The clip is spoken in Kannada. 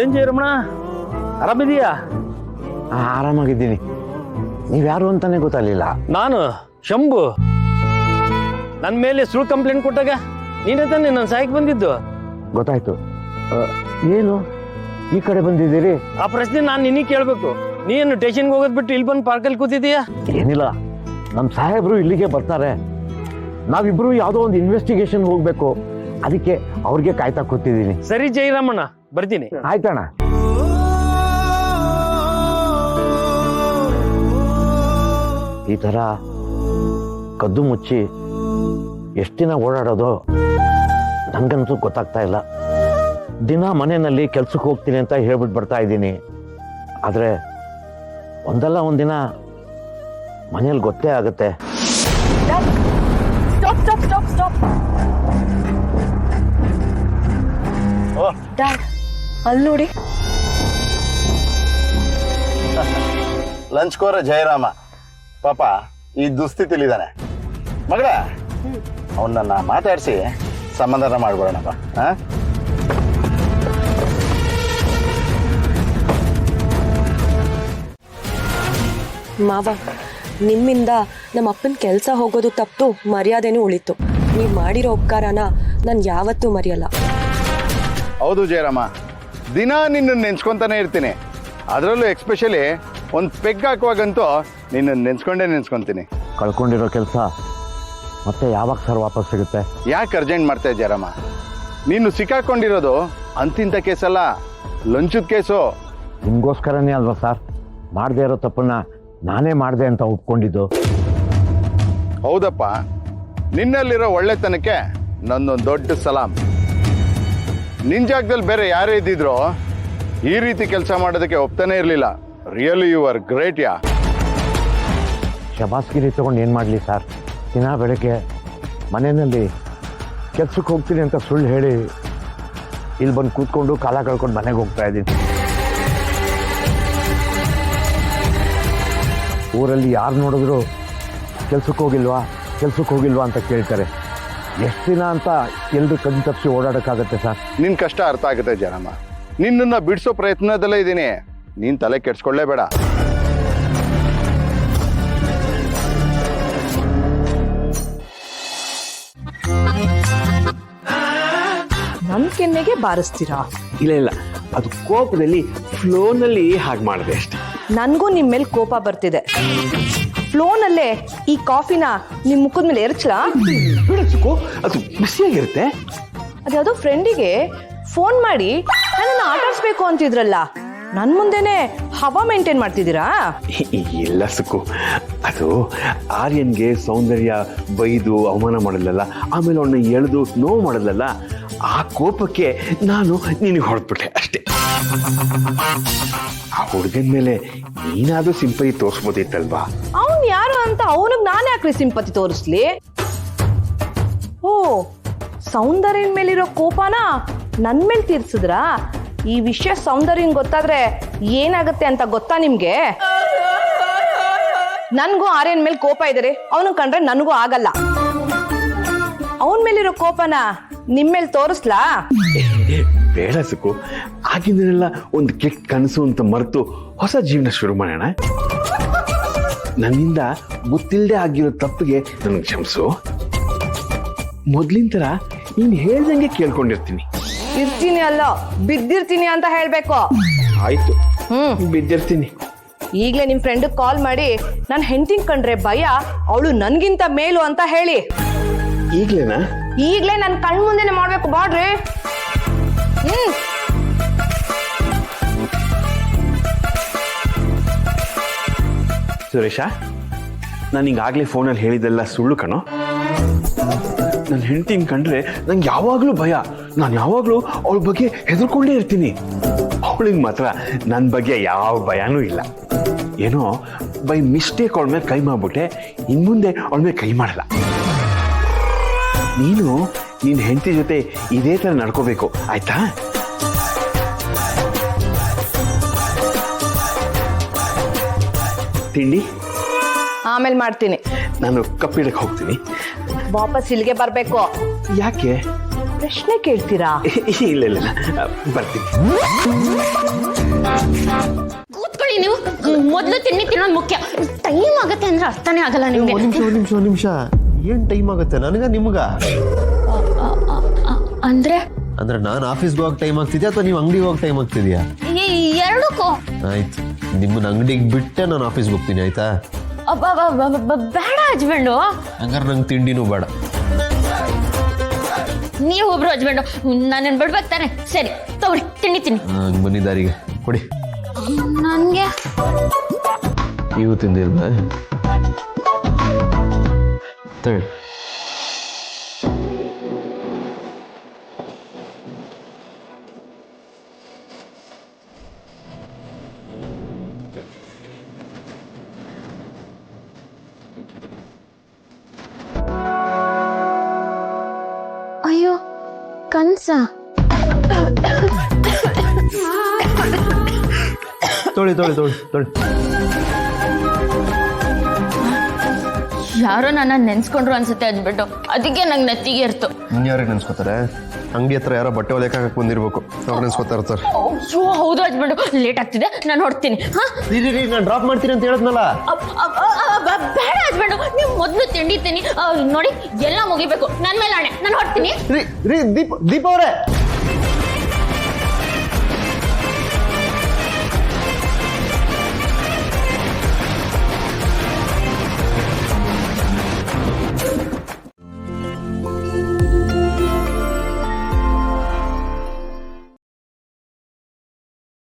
ಏನ್ ಜಯರಮಣ ಆರಾಮಿದೀಯಾ? ಆರಾಮಾಗಿದ್ದೀನಿ. ನೀವ್ಯಾರು ಅಂತಾನೆ ಗೊತ್ತಾಗಲಿಲ್ಲ. ನಾನು ಶಂಭು. ನನ್ನ ಮೇಲೆ ಸುಳ್ಳು ಕಂಪ್ಲೇಂಟ್ ಕೊಟ್ಟಾಗ ನೀನೇ ತಾನೆ ನನ್ನ ಸಹಾಯಕ್ಕೆ ಬಂದಿದ್ದು. ಗೊತ್ತಾಯ್ತು. ಏನು ಈ ಕಡೆ ಬಂದಿದ್ದೀರಿ? ಆ ಪ್ರಶ್ನೆ ನಾನು ನಿನಗೆ ಕೇಳಬೇಕು. ನೀನು ಸ್ಟೇಷನ್ಗೆ ಹೋಗೋದ್ ಬಿಟ್ಟು ಇಲ್ಲಿ ಬಂದು ಪಾರ್ಕಲ್ಲಿ ಕೂತಿದೀಯಾ? ಏನಿಲ್ಲ, ನಮ್ಮ ಸಾಹೇಬರು ಇಲ್ಲಿಗೆ ಬರ್ತಾರೆ. ನಾವಿಬ್ರು ಯಾವುದೋ ಒಂದು ಇನ್ವೆಸ್ಟಿಗೇಷನ್ ಹೋಗ್ಬೇಕು, ಅದಕ್ಕೆ ಅವ್ರಿಗೆ ಕಾಯ್ತಾ ಕೂತಿದ್ದೀನಿ. ಸರಿ ಜಯರಾಮಣ್ಣ, ಬರ್ತೀನಿ. ಆಯ್ತಣ್ಣ. ಈ ತರ ಕದ್ದು ಮುಚ್ಚಿ ಎಷ್ಟು ದಿನ ಓಡಾಡೋದು ನಂಗಂತೂ ಗೊತ್ತಾಗ್ತಾ ಇಲ್ಲ. ದಿನ ಮನೆಯಲ್ಲಿ ಕೆಲ್ಸಕ್ಕೆ ಹೋಗ್ತೀನಿ ಅಂತ ಹೇಳ್ಬಿಟ್ಟು ಬರ್ತಾ ಇದ್ದೀನಿ. ಆದ್ರೆ ಒಂದಲ್ಲ ಒಂದಿನ ಮನೇಲಿ ಗೊತ್ತೇ ಆಗುತ್ತೆ. ಅಲ್ಲಿ ನೋಡಿ, ಲಂಚ್ ಕೋರ ಜಯರಾಮ ಪಾಪ ಈ ದುಸ್ಥಿತಿಲಿದ್ದಾನೆ. ಮಗಳ ಅವನನ್ನ ಮಾತಾಡಿಸಿ ಸಮಾಧಾನ ಮಾಡ್ಬಿಡೋಣಪ್ಪ. ಮಾವ, ನಿಮ್ಮಿಂದ ನಮ್ಮ ಅಪ್ಪನ ಕೆಲಸ ಹೋಗೋದು ತಪ್ಪು, ಮರ್ಯಾದೆನೂ ಉಳಿತು. ನೀವು ಮಾಡಿರೋ ಉಪಕಾರನ ನಾನು ಯಾವತ್ತೂ ಮರೆಯಲ್ಲ. ಹೌದು ಜಯರಾಮ, ದಿನ ನಿನ್ನ ನೆನ್ಸ್ಕೊಂತಾನೆ ಇರ್ತೀನಿ. ಅದರಲ್ಲೂ ಎಕ್ಸ್ಪೆಷಲಿ ಒಂದು ಪೆಗ್ ಹಾಕುವಾಗಂತೂ ನಿನ್ನ ನೆನ್ಸ್ಕೊಂತೀನಿ. ಕಳ್ಕೊಂಡಿರೋ ಕೆಲಸ ಮತ್ತೆ ಯಾವಾಗ ಸರ್ ವಾಪಸ್ ಸಿಗುತ್ತೆ? ಯಾಕೆ ಅರ್ಜೆಂಟ್ ಮಾಡ್ತಾ ಜಯರಾಮ? ನೀನು ಸಿಕ್ಕಾಕೊಂಡಿರೋದು ಅಂತಿಂತ ಕೇಸಲ್ಲ, ಲಂಚದ ಕೇಸು. ನಿಮಗೋಸ್ಕರನೇ ಅಲ್ವಾ ಸರ್ ಮಾಡದೇ ಇರೋ ತಪ್ಪನ್ನ ನಾನೇ ಮಾಡಿದೆ ಅಂತ ಒಪ್ಕೊಂಡಿದ್ದು. ಹೌದಪ್ಪ, ನಿನ್ನಲ್ಲಿರೋ ಒಳ್ಳೆತನಕ್ಕೆ ನನ್ನೊಂದು ದೊಡ್ಡ ಸಲಾಮ್. ನಿನ್ನ ಜಾಗದಲ್ಲಿ ಬೇರೆ ಯಾರೇ ಇದ್ದಿದ್ರು ಈ ರೀತಿ ಕೆಲಸ ಮಾಡೋದಕ್ಕೆ ಒಪ್ತಾನೆ ಇರಲಿಲ್ಲ. Really you are great. Yeah ಶಬಾಸ್ಗಿರಿ ತಗೊಂಡು ಏನು ಮಾಡಲಿ ಸರ್? ದಿನ ಬೆಳಗ್ಗೆ ಮನೆಯಲ್ಲಿ ಕೆಲ್ಸಕ್ಕೆ ಹೋಗ್ತೀನಿ ಅಂತ ಸುಳ್ಳು ಹೇಳಿ ಇಲ್ಲಿ ಬಂದು ಕೂತ್ಕೊಂಡು ಕಾಲ ಕಳ್ಕೊಂಡು ಮನೆಗೆ ಹೋಗ್ತಾ ಇದ್ದೀನಿ. ಊರಲ್ಲಿ ಯಾರು ನೋಡಿದ್ರು ಕೆಲ್ಸಕ್ಕೆ ಹೋಗಿಲ್ವಾ ಅಂತ ಕೇಳ್ತಾರೆ. ಎಷ್ಟು ದಿನ ಅಂತ ಎಲ್ಲರೂ ಕಣ್ಣು ತಪ್ಪಿಸಿ ಓಡಾಡೋಕ್ಕಾಗತ್ತೆ ಸರ್? ನಿನ್ನ ಕಷ್ಟ ಅರ್ಥ ಆಗುತ್ತೆ ಜಯರಾಮ. ನಿನ್ನನ್ನು ಬಿಡಿಸೋ ಪ್ರಯತ್ನದಲ್ಲೇ ಇದ್ದೀನಿ. ನೀನು ತಲೆ ಕೆಡ್ಸ್ಕೊಳ್ಳೇಬೇಡ. ನನ್ ಕೆನ್ನೆಗೆ ಬಾರಿಸ್ತೀರಾ? ಇಲ್ಲ, ಅದು ಕೋಪದಲ್ಲಿ ಫ್ಲೋನಲ್ಲಿ ಹಾಗೆ ಮಾಡಿದೆ ಅಷ್ಟೆ. ನನ್ಗೂ ನಿಮ್ ಮೇಲೆ ಕೋಪ ಬರ್ತಿದೆ. ಫ್ಲೋನಲ್ಲೇ ಈ ಕಾಫಿನ ನಿಮ್ ಮುಖದ ಮೇಲೆ ಎರಚಲಾ? ಅದು ಬಿಸಿಯಾಗಿರುತ್ತೆ. ಅದ್ಯಾವುದೋ ಫ್ರೆಂಡಿಗೆ ಫೋನ್ ಮಾಡಿ ನನ್ನನ್ನು ಆಟಾಡ್ಸ್ಬೇಕು ಅಂತಿದ್ರಲ್ಲ, ನನ್ ಮುಂದೆನೆ ಹವಾ ಮೇಂಟೈನ್ ಮಾಡ್ತಿದ್ದೀರಾ? ಇಲ್ಲ ಸುಕ್ಕು, ಅದು ಆರ್ಯನ್ಗೆ ಸೌಂದರ್ಯ ಬೈದು ಅವಮಾನ ಮಾಡಲಲ್ಲ, ಆಮೇಲೆ ಅವನ್ನ ಎಳೆದು ನೋವು ಮಾಡಲಲ್ಲ, ಆ ಕೋಪಕ್ಕೆ ನಾನು ನಿನಗೆ ಹೊಡೆದ್ಬಿಟ್ಟೆ ಅಷ್ಟೇ. ಆ ಹುಡುಗನ ಮೇಲೆ ನೀನಾದ್ರೂ ಸಿಂಪತಿ ತೋರಿಸ್ಬೋದಿತ್ತಲ್ವಾ? ಅವನ್ ಯಾರು ಅಂತ ಅವನಿಗೆ ನಾನು ಯಾಕ್ರಿ ಸಿಂಪತಿ ತೋರಿಸ್ಲಿ? ಓ, ಸೌಂದರ್ಯನ ಮೇಲಿರೋ ಕೋಪನ ನನ್ ಮೇಲೆ ತೀರ್ಸಿದ್ರಾ? ಈ ವಿಷಯ ಸೌಂದರ್ಯನ್ ಗೊತ್ತಾದ್ರೆ ಏನಾಗುತ್ತೆ ಅಂತ ಗೊತ್ತಾ ನಿಮ್ಗೆ? ನನ್ಗೂ ಆರ್ಯನ್ ಮೇಲೆ ಕೋಪ ಇದ್ದಾರೆ, ಅವನು ಕಂಡ್ರೆ ನನಗೂ ಆಗಲ್ಲ. ಅವನ್ ಮೇಲಿರೋ ಕೋಪನ ನಿಮ್ಮೇಲೆ ತೋರಿಸ್ಲಾ? ಬೇಡ ಸುಕ್ಕು, ಆಗಿಂದನೆಲ್ಲ ಒಂದು ಕೆಟ್ಟ ಕನಸು ಅಂತ ಮರೆತು ಹೊಸ ಜೀವನ ಶುರು ಮಾಡೋಣ. ನನ್ನಿಂದ ಗೊತ್ತಿಲ್ಲದೆ ಆಗಿರೋ ತಪ್ಪಿಗೆ ನನಗೆ ಕ್ಷಮಿಸು. ಮೊದ್ಲಿನ ತರ ನೀನ್ ಹೇಳ್ದಂಗೆ ಕೇಳ್ಕೊಂಡಿರ್ತೀನಿ. ಇರ್ತೀನಿ ಅಲ್ಲ, ಬಿದ್ದಿರ್ತೀನಿ ಅಂತ ಹೇಳ್ಬೇಕು. ಆಯ್ತು, ಬಿದ್ದಿರ್ತೀನಿ. ಈಗ್ಲೇ ನಿಮ್ ಫ್ರೆಂಡ್ ಕಾಲ್ ಮಾಡಿ ನಾನು ಹೆಂಡತಿನ್ ಕಂಡ್ರೆ ಭಯ, ಅವಳು ನನ್ಗಿಂತ ಮೇಲು ಅಂತ ಹೇಳಿ. ಈಗ್ಲೇನಾ? ಈಗ್ಲೇ ನನ್ ಕಣ್ ಮುಂದೆನೆ ಮಾಡ್ಬೇಕು ಬಾಡ್ರಿ. ಸುರೇಶ, ನಾನು ಈಗಾಗಲೇ ಫೋನಲ್ಲಿ ಹೇಳಿದೆಲ್ಲ ಸುಳ್ಳು ಕಣೋ. ನನ್ನ ಹೆಂಡತಿನ ಕಂಡ್ರೆ ನಂಗೆ ಯಾವಾಗಲೂ ಭಯ. ನಾನು ಯಾವಾಗಲೂ ಅವಳ ಬಗ್ಗೆ ಹೆದರ್ಕೊಂಡೇ ಇರ್ತೀನಿ. ಅವಳಿಗೆ ಮಾತ್ರ ನನ್ನ ಬಗ್ಗೆ ಯಾವ ಭಯನೂ ಇಲ್ಲ. ಏನೋ ಬೈ ಮಿಸ್ಟೇಕ್ ಅವಳ ಮೇಲೆ ಕೈ ಮಾಡ್ಬಿಟ್ಟೆ, ಇನ್ಮುಂದೆ ಅವಳ ಮೇಲೆ ಕೈ ಮಾಡಲ್ಲ. ನೀನು ನಿನ್ನ ಹೆಂಡತಿ ಜೊತೆ ಇದೇ ಥರ ನಡ್ಕೋಬೇಕು, ಆಯ್ತಾ? ತಿಂಡಿ ಆಮೇಲೆ ಮಾಡ್ತೀನಿ. ನಾನು ಕಪ್ಪಿಡಕ್ಕೆ ಹೋಗ್ತೀನಿ. ವಾಪಸ್ ಇಲ್ಲಿಗೆ ಬರ್ಬೇಕು. ಯಾಕೆ? ಪ್ರಶ್ನೆ ಕೇಳ್ತೀರಾ? ಇಲ್ಲ ಇಲ್ಲ ಬರ್ತೀನಿ. ಕೂತ್ಕೊಳ್ಳಿ ನೀವು. ಮೊದಲು ತಿನ್ನೋದು ಮುಖ್ಯ. ಟೈಮ್ ಆಗತ್ತೆ ಅಂದ್ರೆ ಅರ್ಥನೇ ಆಗಲ್ಲ ನಿಮ್ಗೆ. ಒಂದ್ ನಿಮಿಷ ಏನ್ ಟೈಮ್ ಆಗುತ್ತೆ ನನಗ ನಿಮ್ಗ? ಅಂದ್ರೆ ನಾನು ಆಫೀಸ್ಗೆ ಹೋಗಕ್ ಟೈಮ್ ಆಗ್ತಿದ್ಯಾ ಅಥವಾ ನೀವು ಅಂಗಡಿಗೆ ಹೋಗಕ್ ಟೈಮ್ ಆಗ್ತಿದ್ಯಾ? ಎರಡಕ್ಕೂ. ಆಯ್ತು, ನಿಮ್ಮನ್ನ ಅಂಗಡಿಗೆ ಬಿಟ್ಟೆ ನಾನು ಆಫೀಸ್ಗೆ ಹೋಗ್ತೀನಿ, ಆಯ್ತಾ? ಬೇಡ ಹಸ್ಬೆಂಡು. ಹಂಗಾರೆ ನಂಗೆ ತಿಂಡಿನೂ ಬೇಡ. ನೀವು ಒಬ್ರು ಹಸ್ಬೆಂಡು, ನಾನೇನ್ ಬಿಡ್ಬೇಕು ತಾನೆ? ಸರಿ ತಗೊಳ್ಳಿ, ತಿನ್ನಿ. ಹಂಗೆ ಬನ್ನಿದಾರಿಗೆ ಕೊಡಿ. ನನ್ಗೆ ನೀವು ತಿಂದಿಲ್ವಾ? ತಗೊಳ್ಳಿ. ಅಯ್ಯೋ ಕನ್ಸ. ತೊಳಿ ತೊಳಿ ತೊಳಿ ತೊಳಿ. ಯಾರೋ ನನ್ನ ನೆನ್ಸ್ಕೊಂಡ್ರು ಅನ್ಸುತ್ತೆ ಅಂದ್ಬಿಟ್ಟು, ಅದಕ್ಕೆ ನಂಗೆ ನೆತ್ತಿಗೆ ಇರ್ತು. ಇನ್ಯಾರಿಗೆ ನೆನ್ಸ್ಕೊತಾರೆ? ಅಂಗಡಿ ಹತ್ರ ಯಾರೋ ಬಟ್ಟೆ ಹೊಲಿಯಕ್ಕೆ ಬಂದಿರ್ಬೇಕು, ಅವ್ರು ನೆನ್ಸ್ಕೊತಾ ಇರ್ತಾರೆ. ಅಯ್ಯೋ ಹೌದು ಹಸ್ಬೆಂಡು, ಲೇಟ್ ಆಗ್ತಿದೆ, ನಾನು ಹೊಡ್ತೀನಿ. ನಾನು ಡ್ರಾಪ್ ಮಾಡ್ತೀನಿ ಅಂತ ಹೇಳಿದ್ನಲ್ಲ. ಬೇಡ ಹಸ್ಬೆಂಡು, ನೀವು ಮೊದಲು ತಿಂಡಿ ನೋಡಿ, ಎಲ್ಲ ಮುಗಿಬೇಕು. ನನ್ನ ಮೇಲೆ ಆಣೆ, ನಾನು ಹೊಡ್ತೀನಿ. ದೀಪ ಅವರೇ